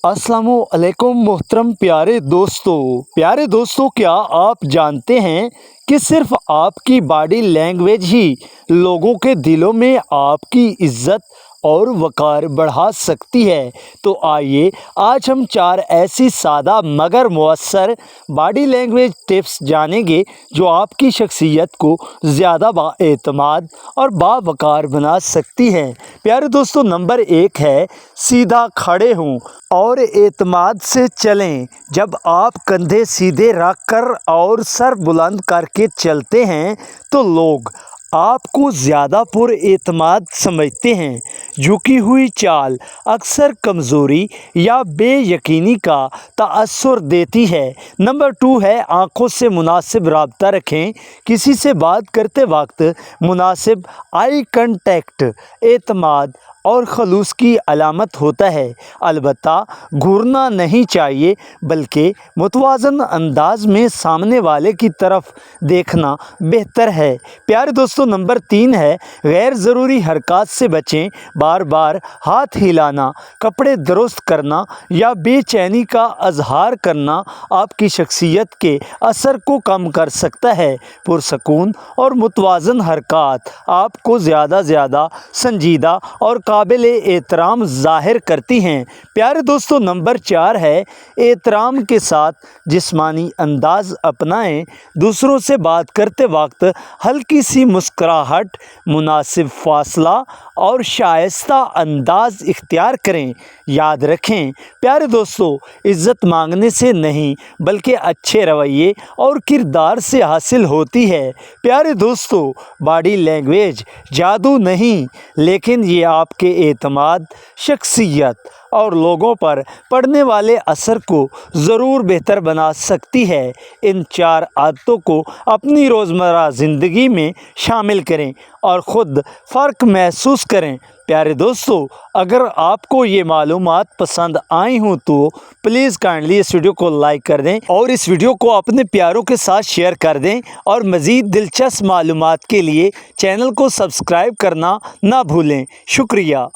अस्सलामुअलैकुम मोहतरम प्यारे दोस्तों, क्या आप जानते हैं कि सिर्फ आपकी बॉडी लैंग्वेज ही लोगों के दिलों में आपकी इज्जत और वक़ार बढ़ा सकती है। तो आइए आज हम 4 ऐसी सादा मगर मुअस्सर बॉडी लैंग्वेज टिप्स जानेंगे जो आपकी शख्सियत को ज़्यादा बाएतमाद और बावक़ार बना सकती हैं। प्यारे दोस्तों, नंबर 1 है सीधा खड़े हों और एतमाद से चलें। जब आप कंधे सीधे रख कर और सर बुलंद करके चलते हैं तो लोग आपको ज़्यादा पुरएतमाद समझते हैं। झुकी हुई चाल अक्सर कमज़ोरी या बेयकीनी का तासुर देती है। नंबर 2 है आँखों से मुनासिब रब्ता रखें। किसी से बात करते वक्त मुनासिब आई कांटेक्ट एतमाद और खलूस की अलामत होता है। अलबत्ता घूरना नहीं चाहिए, बल्कि मुतवाज़न अंदाज में सामने वाले की तरफ देखना बेहतर है। प्यारे दोस्तों, नंबर 3 है गैर ज़रूरी हरकत से बचें। बार बार हाथ हिलाना, कपड़े दुरुस्त करना या बेचैनी का इजहार करना आपकी शख्सियत के असर को कम कर सकता है। पुरसकून और मुतवाज़न हरकत आपको ज़्यादा संजीदा और काबिल एहतराम ज़ाहिर करती हैं। प्यारे दोस्तों, नंबर 4 है एहतराम के साथ जिस्मानी अंदाज अपनाएं। दूसरों से बात करते वक्त हल्की सी मुस्कुराहट, मुनासिब फासला और शाइस्ता अंदाज इख्तियार करें। याद रखें प्यारे दोस्तों, इज़्ज़त मांगने से नहीं बल्कि अच्छे रवैये और किरदार से हासिल होती है। प्यारे दोस्तों, बॉडी लैंग्वेज जादू नहीं, लेकिन ये आपके एतमाद, शख्सियत और लोगों पर पड़ने वाले असर को ज़रूर बेहतर बना सकती है। इन 4 आदतों को अपनी रोज़मर्रा ज़िंदगी में शामिल करें और ख़ुद फ़र्क महसूस करें। प्यारे दोस्तों, अगर आपको ये मालूमात पसंद आई हों तो प्लीज़ काइंडली इस वीडियो को लाइक कर दें और इस वीडियो को अपने प्यारों के साथ शेयर कर दें और मज़ीद दिलचस्प मालूमात के लिए चैनल को सब्सक्राइब करना ना भूलें। शुक्रिया।